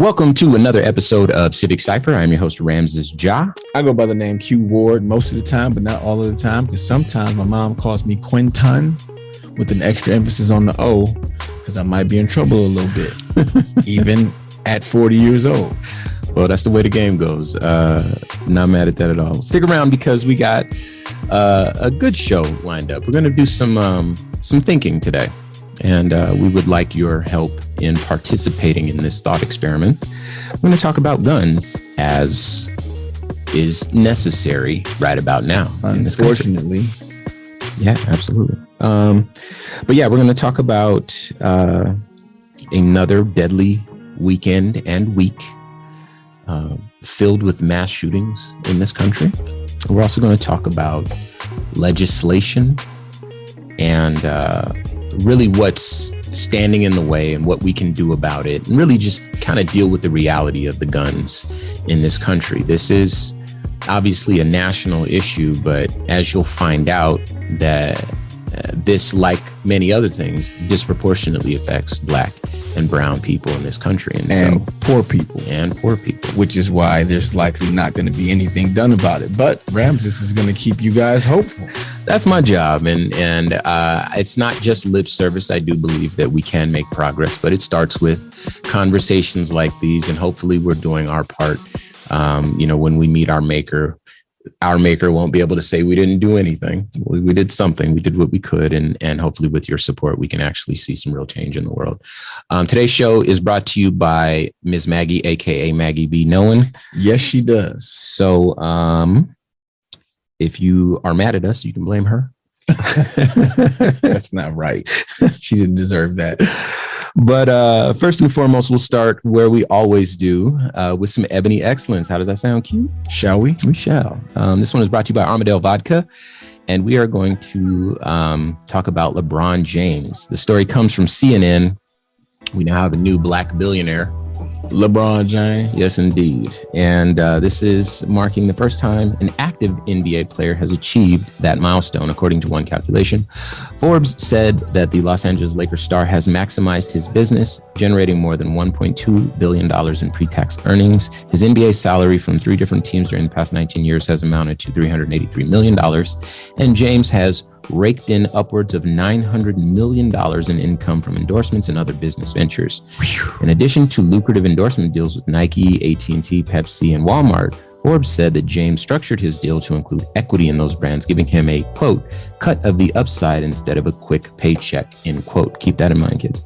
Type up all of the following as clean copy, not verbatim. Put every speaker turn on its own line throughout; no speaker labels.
Welcome to another episode of Civic Cipher. I'm your host, Ramses Ja.
I go by the name Q Ward most of the time, but not all of the time, because sometimes my mom calls me Quinton with an extra emphasis on the O, because I might be in trouble a little bit, even at 40 years old.
Well, that's the way the game goes. Not mad at that at all. Stick around because we got a good show lined up. We're going to do some thinking today, and we would like your help in participating in this thought experiment. We're going to talk about guns as is necessary right about now.
Unfortunately.
Yeah, absolutely. But yeah, we're going to talk about another deadly weekend and week filled with mass shootings in this country. We're also going to talk about legislation and really what's standing in the way and what we can do about it, and really just kind of deal with the reality of the guns in this country. This is obviously a national issue, but as you'll find out, that this, like many other things, disproportionately affects Black and brown people in this country, and so
poor people,
which
is why there's likely not going to be anything done about it. But Ramses is going to keep you guys hopeful.
That's my job, and it's not just lip service. I do believe that we can make progress, but it starts with conversations like these, and hopefully we're doing our part. When we meet our maker won't be able to say we didn't do anything. We did something. We did what we could. And hopefully with your support, we can actually see some real change in the world. Today's show is brought to you by Ms. Maggie, a.k.a. Maggie B. Nolan.
Yes, she does.
So if you are mad at us, you can blame her.
That's not right. She didn't deserve that.
But first and foremost, we'll start where we always do, with some Ebony Excellence. How does that sound, Q?
Shall we?
We shall. This one is brought to you by Armadale Vodka, and we are going to talk about LeBron James. The story comes from CNN. We now have a new Black billionaire,
LeBron James.
Yes, indeed. And this is marking the first time an active NBA player has achieved that milestone, according to one calculation. Forbes said that the Los Angeles Lakers star has maximized his business, generating more than $1.2 billion in pre-tax earnings. His NBA salary from 3 different teams during the past 19 years has amounted to $383 million. And James has raked in upwards of $900 million in income from endorsements and other business ventures. In addition to lucrative endorsement deals with Nike, AT&T, Pepsi, and Walmart, Forbes said that James structured his deal to include equity in those brands, giving him a, quote, cut of the upside instead of a quick paycheck, end quote. Keep that in mind, kids.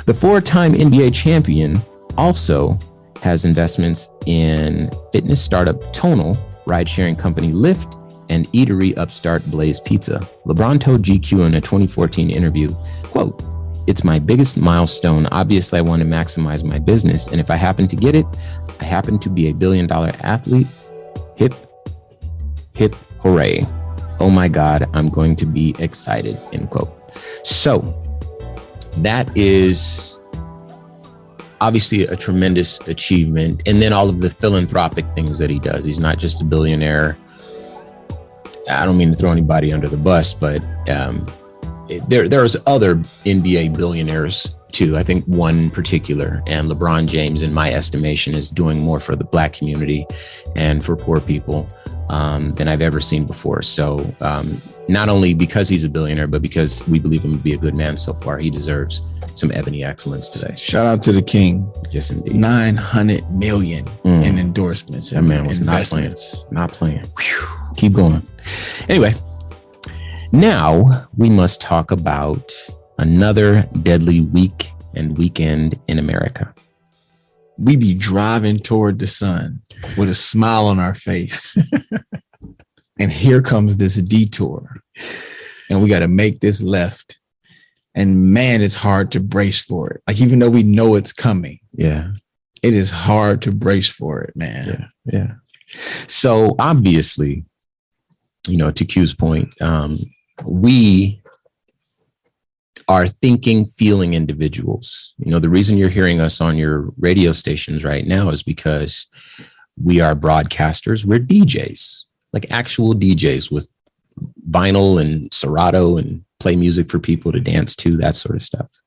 The 4-time NBA champion also has investments in fitness startup Tonal, ride-sharing company Lyft, and eatery upstart Blaze Pizza. LeBron told GQ in a 2014 interview, quote, "It's my biggest milestone. Obviously, I want to maximize my business. And if I happen to get it, I happen to be a billion-dollar athlete. Hip, hip, hooray. Oh my God, I'm going to be excited," end quote. So that is obviously a tremendous achievement. And then all of the philanthropic things that he does. He's not just a billionaire. I don't mean to throw anybody under the bus, but there's other NBA billionaires too. I think one particular, and LeBron James, in my estimation, is doing more for the Black community and for poor people than I've ever seen before. So not only because he's a billionaire, but because we believe him to be a good man so far, he deserves some Ebony Excellence today.
Shout out to the king.
Yes, indeed.
900 million in endorsements.
That man was not playing. Whew. Keep going. Anyway, now we must talk about another deadly week and weekend in America.
We be driving toward the sun with a smile on our face. And here comes this detour. And we got to make this left. And man, it's hard to brace for it. Like, even though we know it's coming.
Yeah.
It is hard to brace for it, man.
Yeah. So obviously, to Q's point, we are thinking, feeling individuals. The reason you're hearing us on your radio stations right now is because we are broadcasters. We're DJs, like actual DJs with vinyl and Serato and play music for people to dance to, that sort of stuff.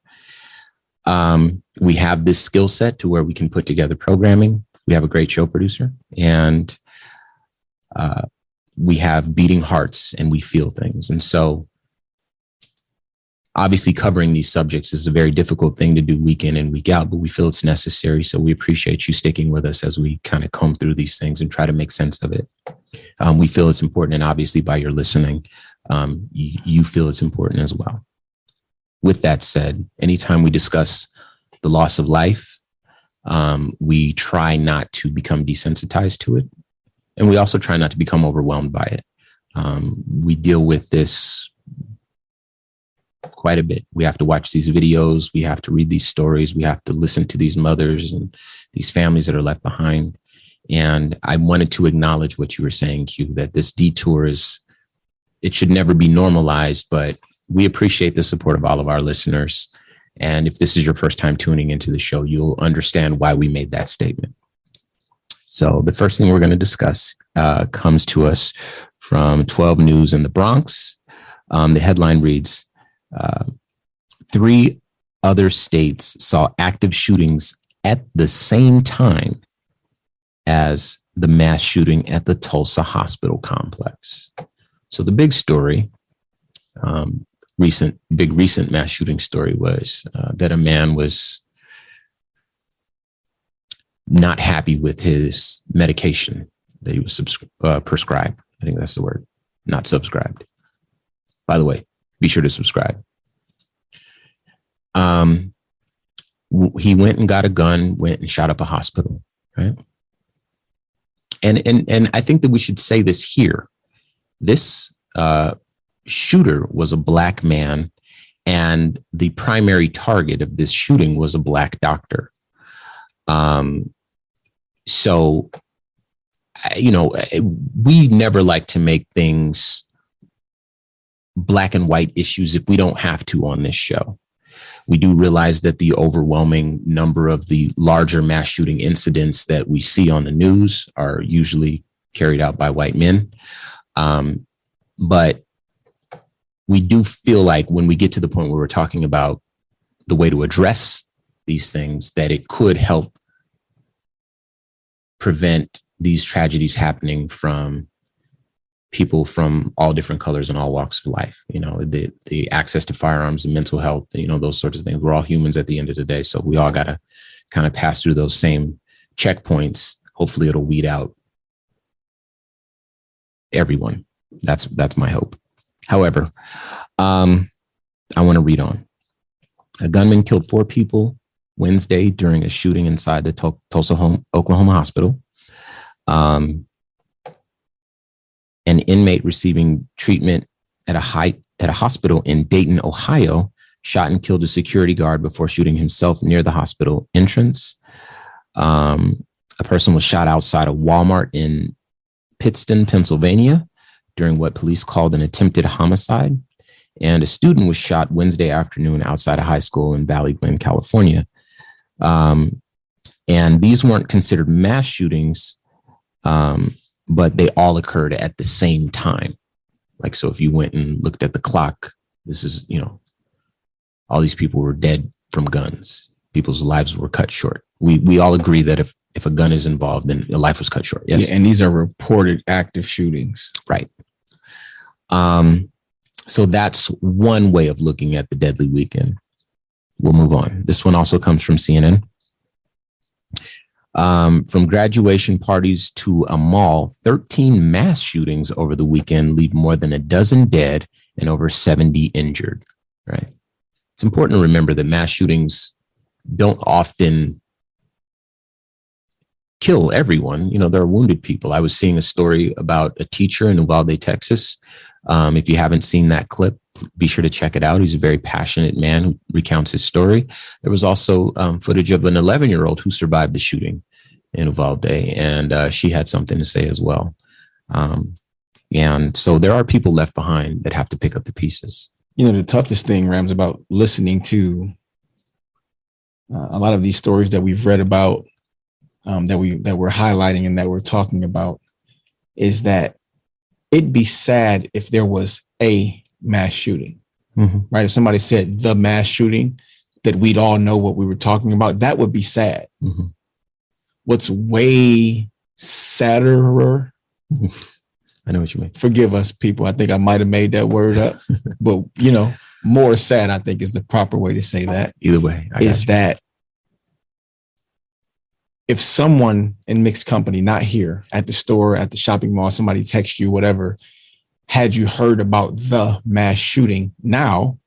We have this skill set to where we can put together programming. We have a great show producer, and we have beating hearts, and we feel things. And so obviously covering these subjects is a very difficult thing to do week in and week out, but we feel it's necessary. So we appreciate you sticking with us as we kind of comb through these things and try to make sense of it. We feel it's important. And obviously by your listening, you feel it's important as well. With that said, anytime we discuss the loss of life, we try not to become desensitized to it. And we also try not to become overwhelmed by it. We deal with this quite a bit. We have to watch these videos. We have to read these stories. We have to listen to these mothers and these families that are left behind. And I wanted to acknowledge what you were saying, Q, that this detour it should never be normalized, but we appreciate the support of all of our listeners. And if this is your first time tuning into the show, you'll understand why we made that statement. So the first thing we're going to discuss comes to us from 12 News in the Bronx. The headline reads, 3 other states saw active shootings at the same time as the mass shooting at the Tulsa hospital complex. So the big story, recent mass shooting story was that a man was not happy with his medication that he was prescribed. I think that's the word, not subscribed. By the way, be sure to subscribe. He went and got a gun, went and shot up a hospital, right? And I think that we should say this here. This shooter was a Black man, and the primary target of this shooting was a Black doctor. So, we never like to make things black and white issues if we don't have to on this show. We do realize that the overwhelming number of the larger mass shooting incidents that we see on the news are usually carried out by white men. But we do feel like when we get to the point where we're talking about the way to address these things, that it could help prevent these tragedies happening from people from all different colors and all walks of life. The access to firearms and mental health, those sorts of things. We're all humans at the end of the day. So we all got to kind of pass through those same checkpoints. Hopefully it'll weed out everyone. That's my hope. However, I want to read on. A gunman killed 4 people Wednesday during a shooting inside the Tulsa, Oklahoma hospital. An inmate receiving treatment at a hospital in Dayton, Ohio, shot and killed a security guard before shooting himself near the hospital entrance. A person was shot outside a Walmart in Pittston, Pennsylvania, during what police called an attempted homicide. And a student was shot Wednesday afternoon outside a high school in Valley Glen, California. And these weren't considered mass shootings, but they all occurred at the same time. So if you went and looked at the clock, this is, all these people were dead from guns. People's lives were cut short. We all agree that if a gun is involved, then a life was cut short. Yes.
Yeah, and these are reported active shootings.
Right. So that's one way of looking at the deadly weekend. We'll move on. This one also comes from CNN. From graduation parties to a mall, 13 mass shootings over the weekend leave more than a dozen dead and over 70 injured, right? It's important to remember that mass shootings don't often kill everyone. There are wounded people. I was seeing a story about a teacher in Uvalde, Texas. If you haven't seen that clip, be sure to check it out. He's a very passionate man who recounts his story. There was also footage of an 11-year-old who survived the shooting in Uvalde, and she had something to say as well. And so there are people left behind that have to pick up the pieces.
The toughest thing, Rams, about listening to a lot of these stories that we've read about, that we're highlighting and that we're talking about, is that it'd be sad if there was a mass shooting, right? If somebody said the mass shooting, that we'd all know what we were talking about, that would be sad.
Mm-hmm.
What's way sadder,
I know what you mean.
Forgive us, people. I think I might have made that word up, but more sad, I think, is the proper way to say that.
Either way,
is that if someone in mixed company, not here, at the store, at the shopping mall, somebody texts you, whatever, had you heard about the mass shooting, now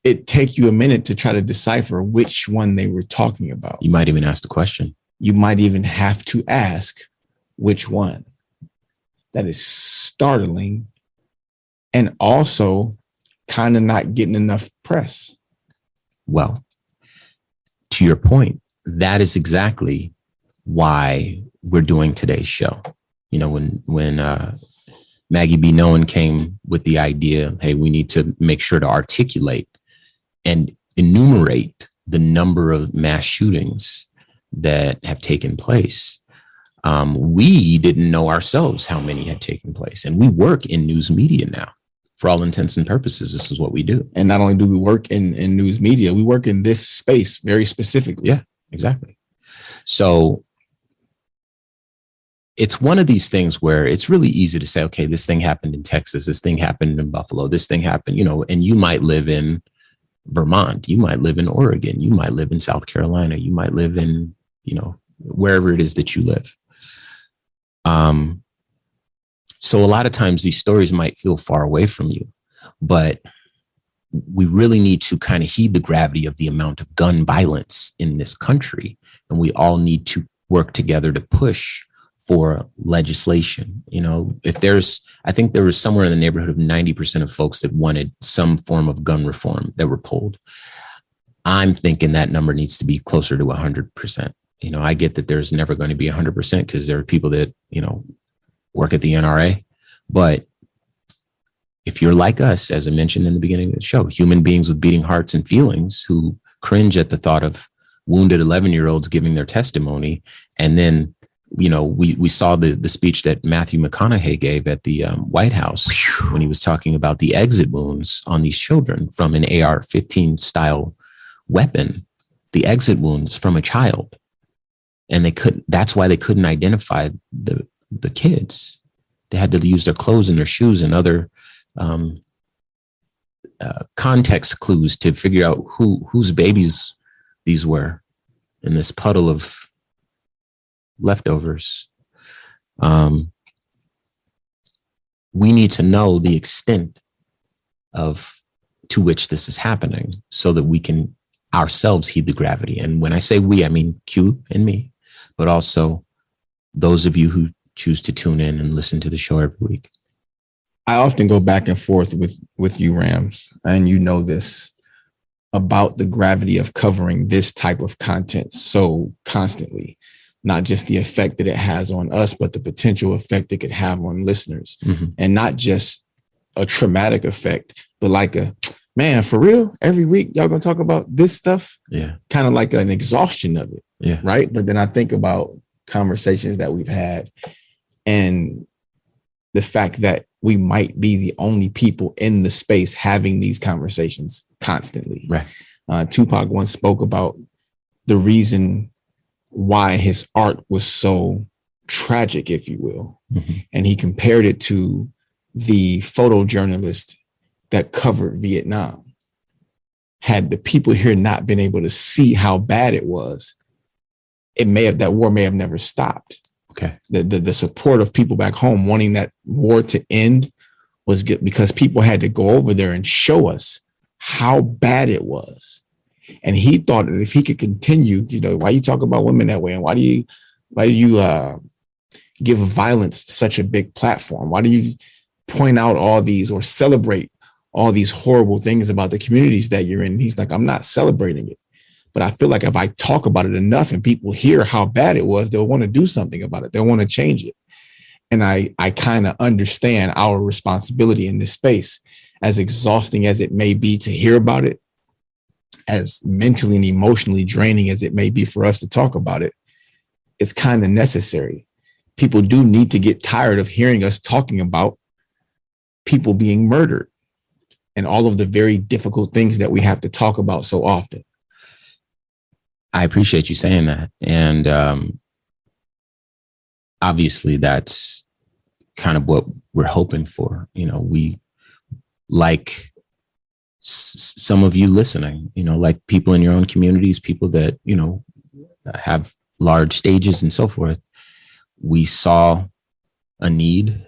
it take you a minute to try to decipher which one they were talking about.
You might even ask the question.
You might even have to ask which one. That is startling and also kind of not getting enough press.
Well, to your point, that is exactly why we're doing today's show. When Maggie B. Nolan came with the idea, hey, we need to make sure to articulate and enumerate the number of mass shootings that have taken place. We didn't know ourselves how many had taken place. And we work in news media now. For all intents and purposes, this is what we do.
And not only do we work in news media, we work in this space very specifically.
Yeah, exactly. So it's one of these things where it's really easy to say, okay, this thing happened in Texas, this thing happened in Buffalo, this thing happened, and you might live in Vermont, you might live in Oregon, you might live in South Carolina, you might live in, wherever it is that you live. So a lot of times these stories might feel far away from you, but we really need to kind of heed the gravity of the amount of gun violence in this country. And we all need to work together to push for legislation. I think there was somewhere in the neighborhood of 90% of folks that wanted some form of gun reform that were polled. I'm thinking that number needs to be closer to 100%. I get that there's never going to be 100% because there are people that, work at the NRA. But if you're like us, as I mentioned in the beginning of the show, human beings with beating hearts and feelings who cringe at the thought of wounded 11-year-olds giving their testimony. And then, we saw the speech that Matthew McConaughey gave at the White House when he was talking about the exit wounds on these children from an AR-15 style weapon, the exit wounds from a child. And that's why they couldn't identify the kids. They had to use their clothes and their shoes and other context clues to figure out whose babies these were in this puddle of leftovers. We need to know the extent to which this is happening so that we can ourselves heed the gravity. And when I say we, I mean Q and me, but also those of you who choose to tune in and listen to the show every week.
I often go back and forth with you, Rams, and you know this, about the gravity of covering this type of content so constantly, not just the effect that it has on us, but the potential effect it could have on listeners. Mm-hmm. And not just a traumatic effect, but like man, for real, every week y'all gonna talk about this stuff?
Yeah.
Kind of like an exhaustion of it.
Yeah.
Right. But then I think about conversations that we've had and the fact that we might be the only people in the space having these conversations constantly.
Right.
Tupac once spoke about the reason why his art was so tragic, if you will. Mm-hmm. And he compared it to the photojournalist that covered Vietnam. Had the people here not been able to see how bad it was, that war may have never stopped.
Okay.
The support of people back home wanting that war to end was good because people had to go over there and show us how bad it was. And he thought that if he could continue, why you talk about women that way? And why do you give violence such a big platform? Why do you point out all these or celebrate all these horrible things about the communities that you're in? And he's like, I'm not celebrating it. But I feel like if I talk about it enough and people hear how bad it was, they'll want to do something about it. They'll want to change it. And I kind of understand our responsibility in this space, as exhausting as it may be to hear about it, as mentally and emotionally draining as it may be for us to talk about it. It's kind of necessary. People do need to get tired of hearing us talking about people being murdered. and all of the very difficult things that we have to talk about so often.
I appreciate you saying that. And obviously that's kind of what we're hoping for. You know, we like some of you listening, you know, like people in your own communities, people that, you know, have large stages and so forth. We saw a need.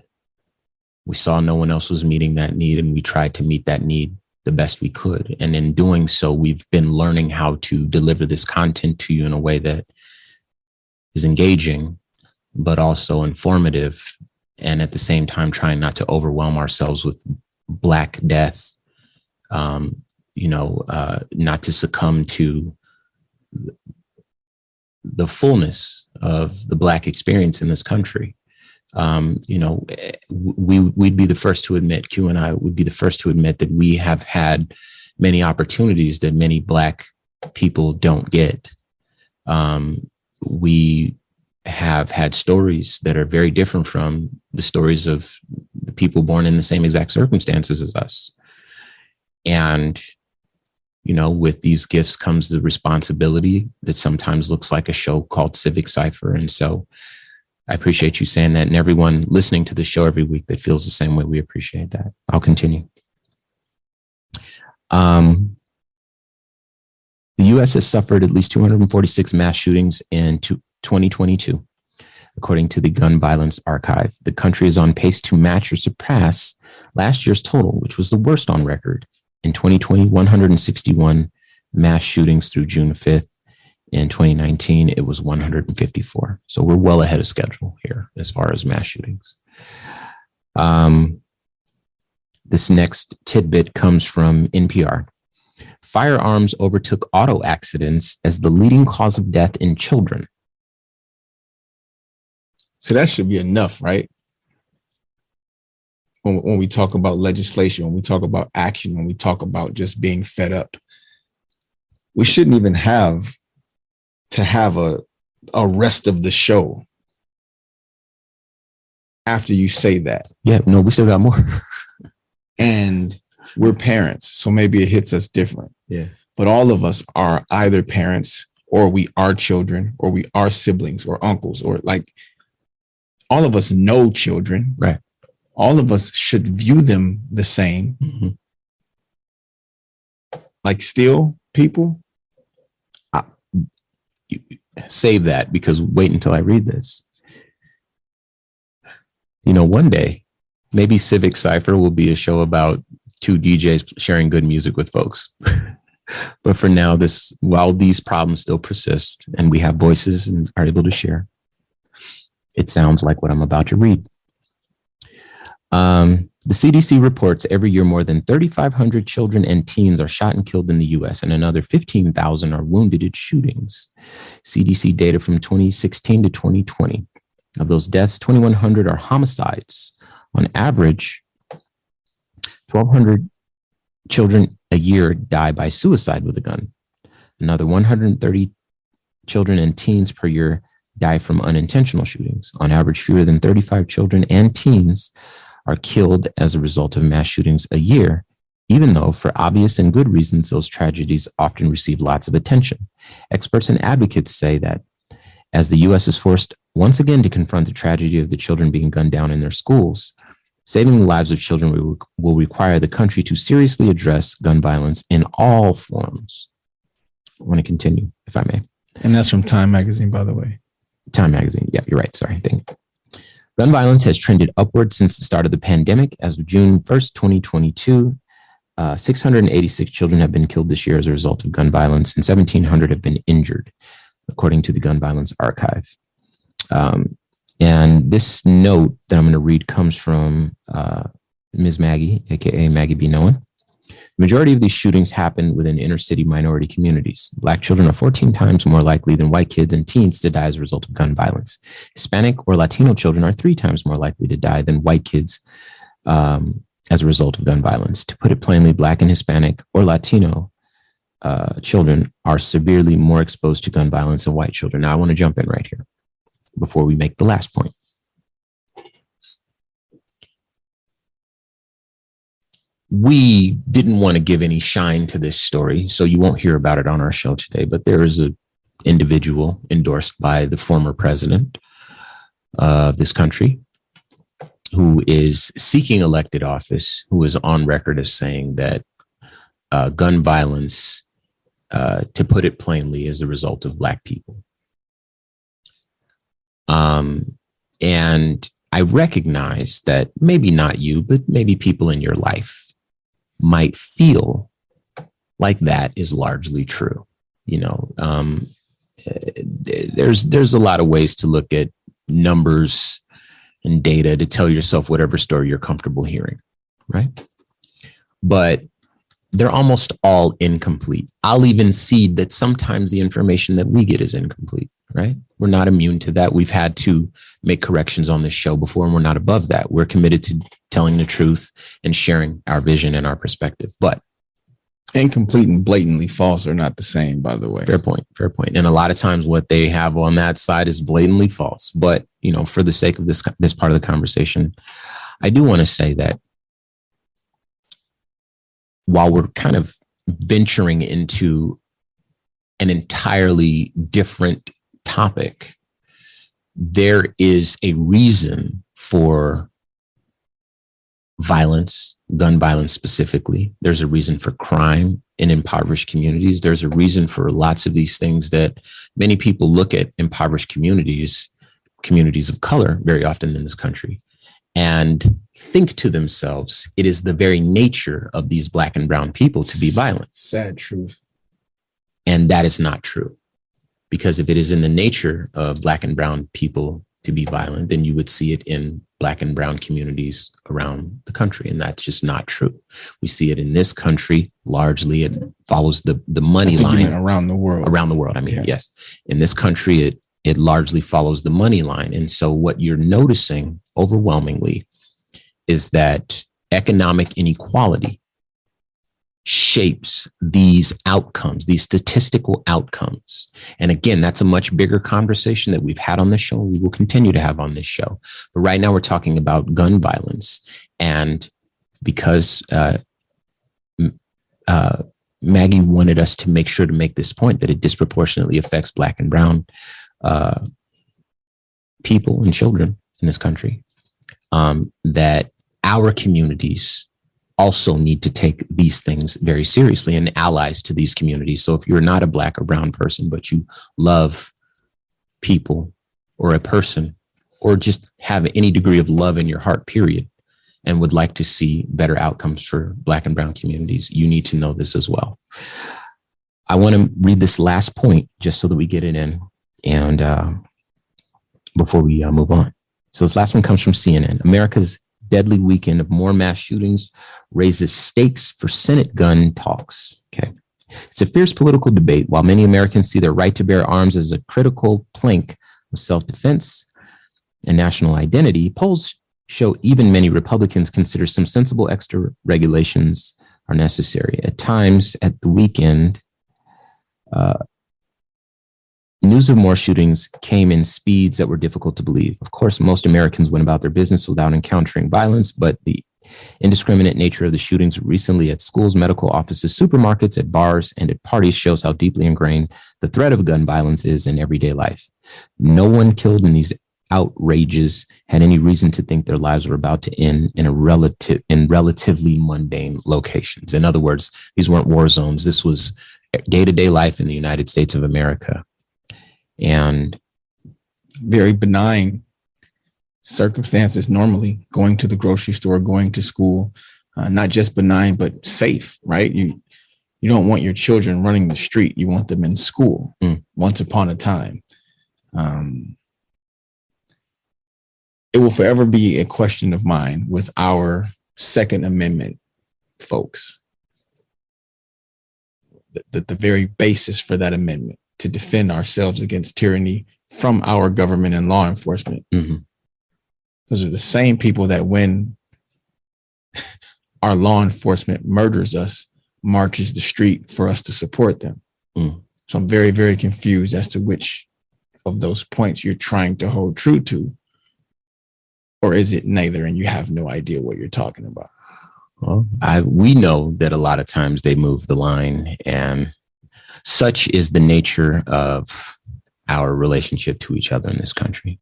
We saw no one else was meeting that need, and we tried to meet that need the best we could. And in doing so, we've been learning how to deliver this content to you in a way that is engaging, but also informative. And at the same time, trying not to overwhelm ourselves with Black death, not to succumb to the fullness of the Black experience in this country. We'd be the first to admit, Q and I would be the first to admit that we have had many opportunities that many Black people don't get. We have had stories that are very different from the stories of the people born in the same exact circumstances as us. And, you know, with these gifts comes the responsibility that sometimes looks like a show called Civic Cipher. And so I appreciate you saying that, and everyone listening to the show every week that feels the same way. We appreciate that. I'll continue. The U.S. has suffered at least 246 mass shootings in 2022, according to the Gun Violence Archive. The country is on pace to match or surpass last year's total, which was the worst on record. In 2020, 161 mass shootings through June 5th. In 2019, it was 154. So we're well ahead of schedule here as far as mass shootings. This next tidbit comes from NPR. Firearms overtook auto accidents as the leading cause of death in children.
So that should be enough, right? When we talk about legislation, when we talk about action, when we talk about just being fed up, we shouldn't even have to have a rest of the show after you say that.
Yeah, no, we still got more.
And we're parents, so maybe it hits us different.
Yeah.
But all of us are either parents, or we are children, or we are siblings or uncles, or like all of us know children.
Right.
All of us should view them the same.
Mm-hmm.
Like still people.
Save that, because wait until I read this. You know, one day, maybe Civic Cipher will be a show about two DJs sharing good music with folks. But for now, while these problems still persist and we have voices and are able to share, it sounds like what I'm about to read. The CDC reports every year more than 3,500 children and teens are shot and killed in the U.S., and another 15,000 are wounded in shootings. CDC data from 2016 to 2020. Of those deaths, 2,100 are homicides. On average, 1,200 children a year die by suicide with a gun. Another 130 children and teens per year die from unintentional shootings. On average, fewer than 35 children and teens are killed as a result of mass shootings a year, even though for obvious and good reasons, those tragedies often receive lots of attention. Experts and advocates say that as the U.S. is forced once again to confront the tragedy of the children being gunned down in their schools, saving the lives of children will require the country to seriously address gun violence in all forms. I want to continue, if I may.
And that's from Time Magazine, by the way.
Time Magazine. Yeah, you're right. Sorry. Thank you. Gun violence has trended upward since the start of the pandemic. As of June 1st, 2022, 686 children have been killed this year as a result of gun violence, and 1,700 have been injured, according to the Gun Violence Archive. And this note that I'm going to read comes from Ms. Maggie, aka Maggie B. Nolan. The majority of these shootings happen within inner city minority communities. Black children are 14 times more likely than white kids and teens to die as a result of gun violence. Hispanic or Latino children are 3 times more likely to die than white kids as a result of gun violence. To put it plainly, Black and Hispanic or Latino children are severely more exposed to gun violence than white children. Now, I want to jump in right here before we make the last point. we didn't want to give any shine to this story, so you won't hear about it on our show today, but there is an individual endorsed by the former president of this country who is seeking elected office, who is on record as saying that gun violence, to put it plainly, is the result of Black people. And I recognize that maybe not you, but maybe people in your life might feel like that is largely true. You know, there's a lot of ways to look at numbers and data to tell yourself whatever story you're comfortable hearing, right? But they're almost all incomplete. I'll even cede that sometimes the information that we get is incomplete, right? We're not immune to that. We've had to make corrections on this show before, and we're not above that. We're committed to telling the truth and sharing our vision and our perspective. But
incomplete and blatantly false are not the same, by the way.
Fair point. Fair point. And a lot of times what they have on that side is blatantly false. But, you know, for the sake of this part of the conversation, I do want to say that while we're kind of venturing into an entirely different topic, there is a reason for violence, gun violence specifically. There's a reason for crime in impoverished communities. There's a reason for lots of these things that many people look at impoverished communities of color very often in this country, and think to themselves, it is the very nature of these Black and brown people to be violent.
Sad truth.
And that is not true. Because if it is in the nature of Black and brown people to be violent, then you would see it in Black and brown communities around the country. And that's just not true. We see it in this country. Largely, it follows the money line.
Around the world.
Around the world. I mean, yes. In this country, it largely follows the money line. And so what you're noticing overwhelmingly is that economic inequality shapes these outcomes, these statistical outcomes. And again, that's a much bigger conversation that we've had on this show. We will continue to have on this show. But right now we're talking about gun violence. And because Maggie wanted us to make sure to make this point that it disproportionately affects Black and brown people and children in this country, that our communities also need to take these things very seriously, and allies to these communities. So if you're not a Black or brown person, but you love people or a person, or just have any degree of love in your heart, period, and would like to see better outcomes for Black and brown communities, you need to know this as well. I want to read this last point just so that we get it in, and before we move on. So this last one comes from CNN. America's deadly weekend of more mass shootings raises stakes for Senate gun talks. Okay. It's a fierce political debate. While many Americans see their right to bear arms as a critical plank of self-defense and national identity, polls show even many Republicans consider some sensible extra regulations are necessary. At times at the weekend, news of more shootings came in speeds that were difficult to believe. Of course, most Americans went about their business without encountering violence, but the indiscriminate nature of the shootings recently at schools, medical offices, supermarkets, at bars, and at parties shows how deeply ingrained the threat of gun violence is in everyday life. No one killed in these outrages had any reason to think their lives were about to end in relatively mundane locations. In other words, these weren't war zones. This was day-to-day life in the United States of America. And
very benign circumstances, normally going to the grocery store, going to school, not just benign, but safe, right? You don't want your children running the street. You want them in school. Once upon a time. It will forever be a question of mine with our Second Amendment folks. The very basis for that amendment, to defend ourselves against tyranny from our government and law enforcement. Mm-hmm. Those are the same people that when our law enforcement murders us, marches the street for us to support them. So I'm very, very confused as to which of those points you're trying to hold true to, or is it neither and you have no idea what you're talking about?
Well, we know that a lot of times they move the line, and such is the nature of our relationship to each other in this country.